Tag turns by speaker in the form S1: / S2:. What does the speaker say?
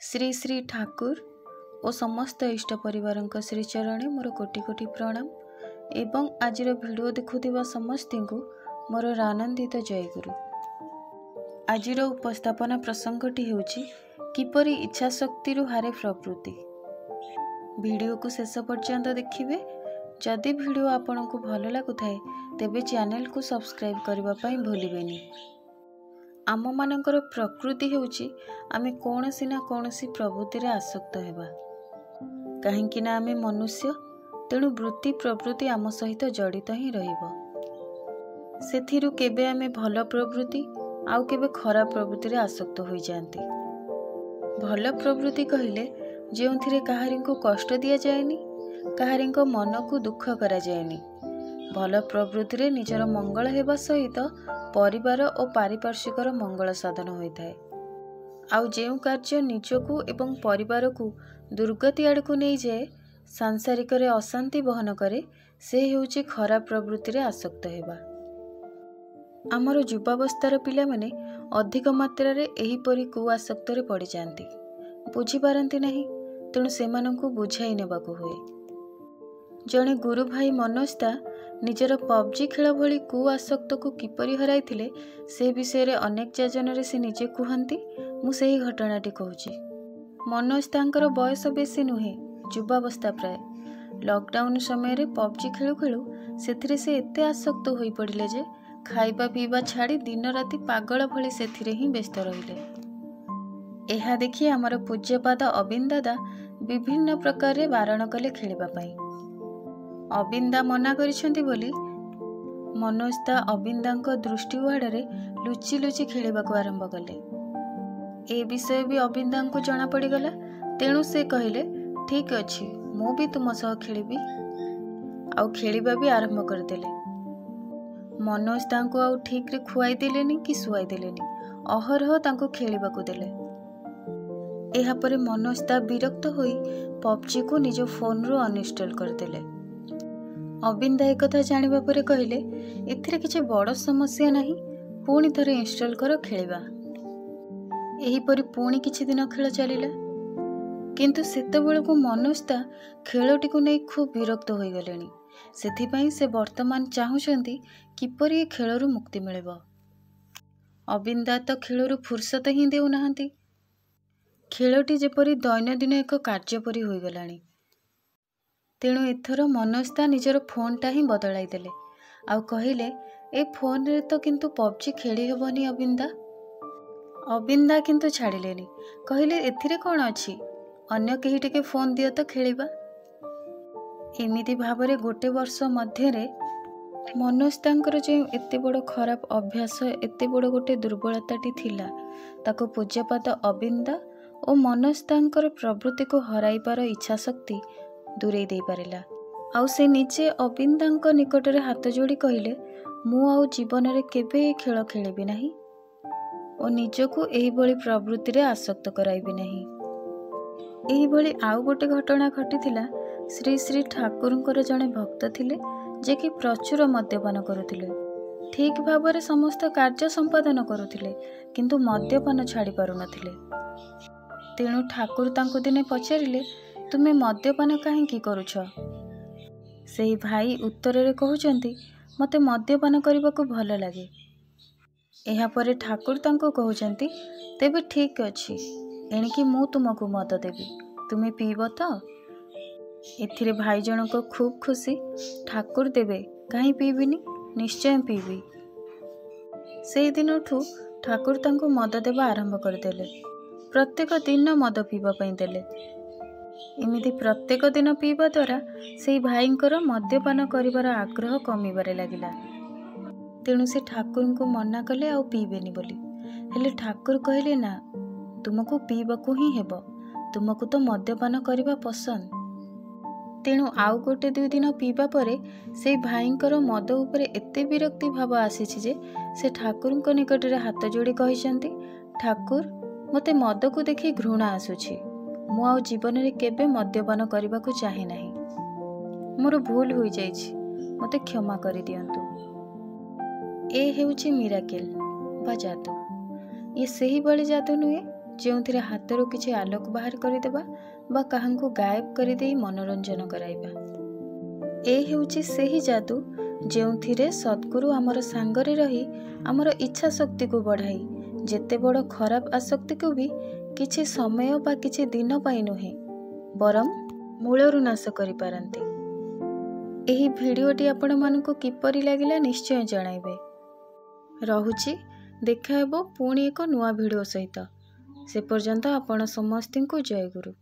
S1: श्री श्री ठाकुर और समस्त इष्ट परिवार श्रीचरणे मोर कोटि कोटि प्रणाम एवं आज वीडियो देखुवा समस्त को मोर आनंदित जयगुरु। आज उपस्थापना प्रसंगटी होछि किपरि इच्छा शक्ति हारे प्रवृत्ति। वीडियो को शेष पर्यंत देखिए। जदि वीडियो आपन को भल लगुए तेबे चैनल को सब्सक्राइब करने भूलिबेनी। आम मानकर प्रकृति होछि आमे कौनसी ना कौनसी प्रवृत्ति रे आसक्त हेबा। काहेकि ना आमे मनुष्य, तेणु वृत्ति प्रवृत्ति आम सहित जड़ित ही रहिबो। सेथिरु केबे आमे भल प्रवृत्ति आउ केबे खराब प्रवृत्ति रे आसक्त होई जांती। भल प्रवृत्ति कहिले जेउथिरे काहारी को कष्ट दिया जाएनी, काहारी को मन को दुख करा जाएनी। भल प्रवृत्ति रे निजर मंगल हेबा सहित परिवार और पारिपार्श्विकर मंगल साधन होता है। आउ जेउ कार्य निजको एवं परिवार को दुर्गति आड़ को नहीं जाए, सांसारिक रे अशांति बहन करे, से हेउची खराब प्रवृत्ति रे आसक्त हेबा। आमर युवावस्थार पिला माने अधिक मात्रा रे एही परी कुआसक्त रे पड़ी जांती, बुझी पारंती नहीं। तेणु सेमानंकु बुझाई नेबाकु हुए। जणे गुरु भाई मनोजता निजर पबजी खेल भली कुआसक्त को किपरि हराइथिले से विषय रे अनेक जाजन रे से निजे कुहंती। मु सेही घटनाटी कहूची। मनोज तांकर बयस बेसी नुहे, युवावस्था प्राय। लॉकडाउन समय रे पबजी खेलु खेलु सेथिरे से एते आसक्त होई पड़िले जे खाइबा पीबा छाड़ी दिन राति पागल भली सेथिरे ही व्यस्त रहिले। एहा देखि हमर पूज्यपाद अबिन दादा विभिन्न प्रकार रे बारण कले खेलिबा पई। अबिंदा मना करिसेंती बोली मनोजता अबिंदांको दृष्टि वाड़े लुचि लुचि खेलिबाको आरंभ कले। ए विषय भी अबिंदांको जना पड़ीगला। तेणु से कहले ठीक अछि, मु भी तुम सह खेलिबी। आउ खेलिबा भी आरंभ करदेले। मनोज तांको आउ ठीक रे खुआई देलेनी कि सुआई देलेनी, अहरह तांको खेलिबाको देले। एहा परे मनोज ता विरक्त होई पबजी को निज फोन रो अनइंस्टॉल करदेले। अबिंदा एक कथा जानिबा परे कहले एथिरे किछि बड़ समस्या नहीं, पुणी थरे इंस्टॉल कर खेलिबा। एही परी पुणी किछि दिन खेल चलिला। किंतु सेतेबेलकु मनोजता खेलटी को नहीं खूब विरक्त होई गलेनी। सेथिपई से वर्तमान चाहुचंती किपरि ए खेलरू मुक्ति मिलिबो। अबिंदा तो खेलरू फुर्सत ही देउ नाहंती। खेलटी जेपरी दैनंदिन एक कार्य परी होई गलानी। तेणु एथर मनोजता निजर फोनटा ही बदलाई देले। आउ कहिले ए फोन रे तो किंतु पबजी खेली हेबनी अबिंदा। अबिंदा किंतु छाड़िलेनी, कहिले एथिरे कौन अछि, अन्य केही टिके फोन दियो तो खेलिबा। एमिति भावरे गोटे वर्ष मध्यरे मनोज तांकर जे एते बड़ खराब अभ्यास, एते बड़ गोटे दुर्बलताटी थिला, ताको पूज्यपाद अबिंदा और मनोज तांकर प्रवृत्ति को हराइबार इच्छा शक्ति दूरेई दे पारिला। आउ से निजे अबिंदांक निकटरे हाथ जोड़ी कहले मु आउ जीवन रे केबे खेल खेलिबी नहीं और निजको एही भली प्रवृत्ति रे आसक्त कराइबी नहीं। एही भली आउ गोटे घटना घटिथिला। श्री श्री ठाकुरंकर जड़े भक्त थिले जे कि प्रचुर मद्यपान करुथिले। ठीक भाव समस्त कार्य संपादन करुथिले, किंतु मद्यपान छाड़ी पारु नथिले। तेणु ठाकुर तांको दिने पचारिले तुमे मद्यपान काहेकि करुछ? सेही भाई उत्तर रे कहउचंती मते मद्यपान करबाकू भल लागे। एहा परे ठाकुर तांको कहउचंती तेबे ठीक अछि, एणिकी मु तुमको मद देबी, तुमे पीबो तो? एथिरे भाई जनक खूब खुशी। ठाकुर देबे कहीं पीबिनी, निश्चय पीबी। से दिनठू ठाकुर तांको मद देबा आरंभ करदेले। प्रत्येक दिन मद पीबा पई देले। एमिति प्रत्येक दिन पीबा द्वारा से भाईंकर मद्यपान करिबार आग्रह कमिबारे लागिला। तेणु से ठाकुर को मना कले आउ पीबेनी बोली। हेले ठाकुर कहले ना, तुमको पीबाकू ही हेबो, तुमको तो मद्यपान करिबा पसंद। तेणु आउ गोटे 2 दिन पीबा परे से भाईंकर मद उपरे एते विरक्ति भाव आसीछि जे से ठाकुर को निकट रे हाथ जोड़ी कहिसंती ठाकुर मते मद को देखि घृणा आसुछि, मु आउ जीवन रे केबे मद्यपान करबाकू चाहे नाही। मोर भूल होई जाइछि, मते क्षमा करि दियंतु। ए हेउछि मिराकेल बा जादू। ये सही बड़ी जादू नुहे ଯେଉଁଥିରେ ହାତରୁ କିଛି ଆଲୋକ ବାହାର କରିଦେବା ବା କାହାଙ୍କୁ ଗାୟବ କରିଦେଇ ମନୋରଞ୍ଜନ କରାଇବା। ଏ ହେଉଛି ସେହି ଯାଦୁ ଯେଉଁଥିରେ ସଦ୍ଗୁରୁ ଆମର ସାଙ୍ଗରେ ରହି ଆମର ଇଚ୍ଛା ଶକ୍ତିକୁ ବଢ଼ାଇ ଯେତେ ବଡ଼ ଖରାପ ଆସକ୍ତିକୁ ବି କିଛି ସମୟ ବା କିଛି ଦିନ ପାଇଁ ନୁହେଁ ବରଂ ମୂଳରୁ ନାଶ କରିପାରନ୍ତି। ଏହି ଭିଡ଼ିଓଟି ଆପଣମାନଙ୍କୁ କିପରି ଲାଗିଲା ନିଶ୍ଚୟ ଜଣାଇବେ। ରହୁଛି, ଦେଖା ହେବ ପୁଣି ଏକ ନୂଆ ଭିଡ଼ିଓ ସହିତ। ସେ ପର୍ଯ୍ୟନ୍ତ ଆପଣ ସମସ୍ତଙ୍କୁ ଜୟ ଗୁରୁ।